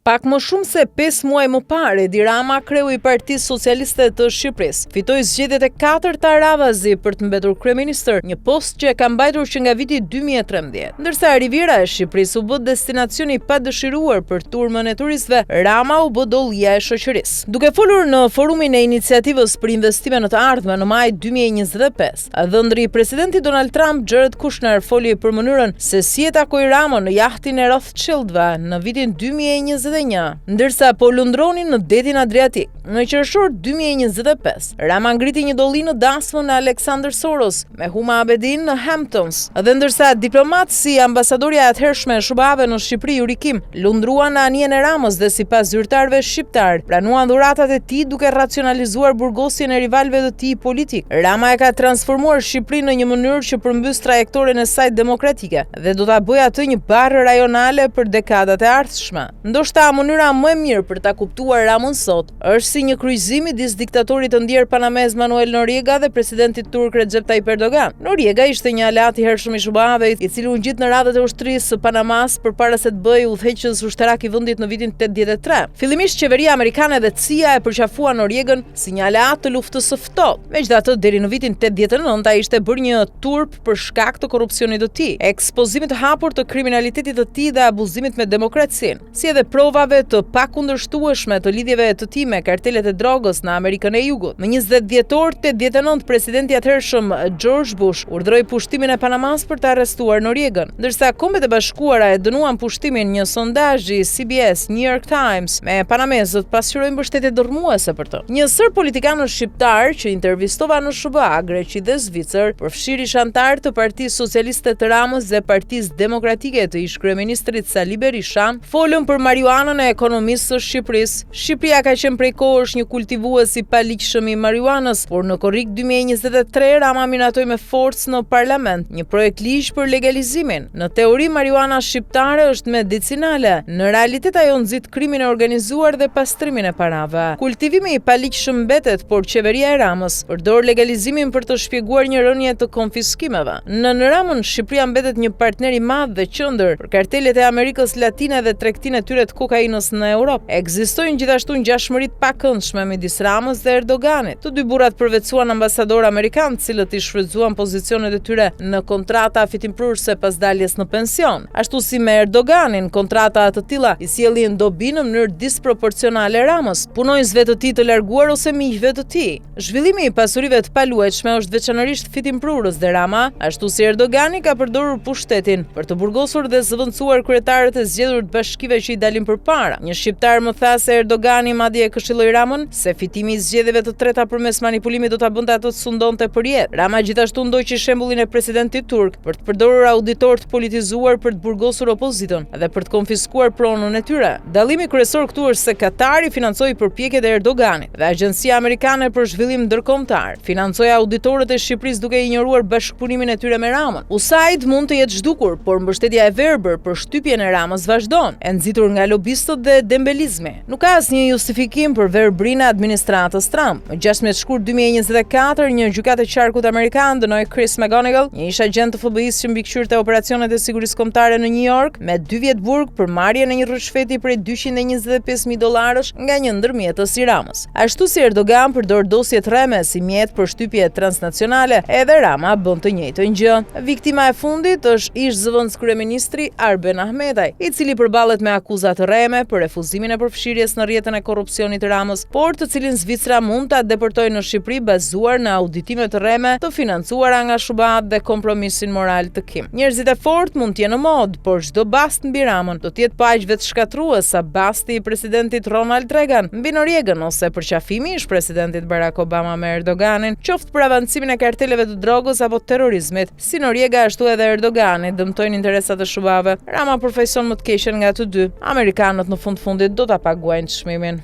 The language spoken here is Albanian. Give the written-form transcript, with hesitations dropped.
Pak më shumë se 5 muaj më parë, Edi Rama, kreu i Partisë Socialiste të Shqipërisë, fitoi zgjedhjet e 4-ta ravazi për të mbetur kryeministër, një post që e ka mbajtur që nga viti 2013. Ndërsa Riviera e Shqipërisë u bë destinacioni i padëshiruar për turmën e turistëve, Rama u bë dollia e shoqërisë. Duke folur në forumin e iniciativës për investime në të ardhmen në maj 2025, dhëndri i presidentit Donald Trump, Jared Kushner, foli për mënyrën se si e takoi Ramën në jahtin e Rothschildëve në vitin 2021. Ndërsa po lundronin në detin Adriatik. Në qershor 2025, Rama ngriti një dolli në dasmën e Alexander Soros me Huma Abedin në Hamptons. Dhe ndërsa diplomatë si ambasadorja e atëhershme e SBA-ve në Shqipëri Yuri Kim lundruan në anijen e Ramës dhe sipas zyrtarëve shqiptar pranuan dhuratat e tij duke racionalizuar burgosjen e rivalëve të tij politik. Rama e ka transformuar Shqipërinë në një mënyrë që përmbys trajektoren e saj demokratike dhe do ta bëjë atë një barë rajonale për dekadat e ardhshme. Ndoshta mënyra më e mirë për ta kuptuar Ramën sot është si një kryqëzim midis diktatorit të ndjer panamez Manuel Noriega dhe presidentit turk Recep Tayyip Erdogan. Noriega ishte një aleat i hershëm i SBA-ve, i cili u ngjit në radhët e ushtrisë së Panamas përpara se të bëhej udhëheqës ushtarak i vendit në vitin 83. Fillimisht qeveria amerikane dhe CIA e përqafua Noriegën si një aleat të luftës së ftohtë. Megjithatë, deri në vitin 89 ai ishte bërë një turp për shkak të korrupsionit të tij, ekspozimit të hapur të kriminalitetit të tij dhe abuzimit me demokracinë, si edhe provave të pakundërshtueshme të lidhjeve të tij me kartelet e drogës në Amerikën e Jugut. Në 20 dhjetor 89, presidenti i atëhershëm George Bush urdhëroi pushtimin e Panamas për të arrestuar Noriegën. Ndërsa Kombet e Bashkuara e dënuan pushtimin, një sondazh i CBS, New York Times me panamezët pasqyroi mbështetje dërmuese për të. Një sër politikanësh shqiptar që intervistova në SBA, Greqi dhe Zvicër, përfshiri antar të Partisë Socialiste të Ramës dhe Partisë Demokratike të ish-kryeministrit Sali Berisha, folën për marijuanën e ekonomisë së Shqipërisë. Shqipëria ka qenë prej kohësh një kultivues i paligjshëm i marijuanës, por në korrik 2023 Rama minatoi me forcë në parlament një projekt ligj për legalizimin. Në teori marijuana shqiptare është medicinale, në realitet ajo nxit krimin e organizuar dhe pastrimin e parave. Kultivimi i paligjshëm mbetet, por qeveria e Ramës përdor legalizimin për të shpjeguar një rënje të konfiskimeve. Në Ramën Shqipëria mbetet një partner i madh dhe qendër për kartelet e Amerikës Latine dhe tregtinë e tyre të kokainës në Europë. Ekzistojnë gjithashtu ngjashmëri të pakëndshme midis Ramës dhe Erdoganit. Të dy burrat përvetësuan ambasadorë amerikanë, të cilët i shfrytzuan pozicionet e tyre në kontrata fitimprurëse pas daljes në pension. Ashtu si me Erdoganin, kontrata të tilla i sjellin dobi në mënyrë disproporcionale Ramës, punonjësve të tij të larguar ose miqve të tij. Zhvillimi i pasurive të paluajtshme është veçanërisht fitimprurës dhe Rama, ashtu si Erdogani, ka përdorur pushtetin për të burgosur dhe zëvendësuar kryetarët e zgjedhur të bashkive që i dalin përpara. Një shqiptar më tha se Erdogani madje e këshilloi Ramën se fitimi i zgjedhjeve të treta përmes manipulimit do ta bënte atë të sundonte për jetë. Rama gjithashtu ndoqi shembullin e presidentit turk për të përdorur auditor të politizuar për të burgosur opozitën dhe për të konfiskuar pronën e tyre. Dallimi kryesor këtu është se Katari financoi përpjekjet e Erdoganit dhe Agjencia Amerikane për Zhvillim Ndërkombëtar financoi auditorët e Shqipërisë duke injoruar bashkëpunimin e tyre me Ramën. USAID mund të jetë zhdukur, por mbështetja e verbër për shtypjen e Ramës vazhdon, e nxitur nga lobistët dhe dembelizmi. Nuk ka asnjë justifikim për verbrin e administratës Trump. Në 16 shkurt 2024, një gjykatë e qarkut amerikan dënoi Chris McGonigal, një ish agent të FBI-s që mbikëqyrte operacionet e sigurisë kombëtare në New York, me 2 vjet burg për marrjen e një rrëshfeti prej $225,000 nga një ndërmjetës i Ramës. Ashtu si Erdogan përdor dosjet rreme si mjet për shtypje transnacionale, edhe Rama bën të njëjtën gjë. Viktima e fundit është ish zëvendës kryeministri Arben Ahmetaj, i cili përballet me akuza të rreme për refuzimin e përfshirjes në rrjetën e korrupsionit të Ramës, por të cilin Zvicra mund ta deportojë në Shqipëri bazuar në auditime të rreme të financuara nga SBA dhe kompromisin moral të Kim. Njerëzit e fortë mund të jenë në mod, por çdo bast mbi Ramën do të jetë pa aq vetëshkatrues sa basti i presidentit Ronald Reagan mbi Noriegën ose përqafimi i ish-presidentit Barack Obama me Erdoganin, qoftë për avancimin e karteleve të drogës apo terrorizmit. Si Noriega ashtu edhe Erdogani dëmtojnë interesat e SBA-ve. Rama përfaqëson më të keqen nga të dy. Amerikanët në fundit do ta paguajnë çmimin.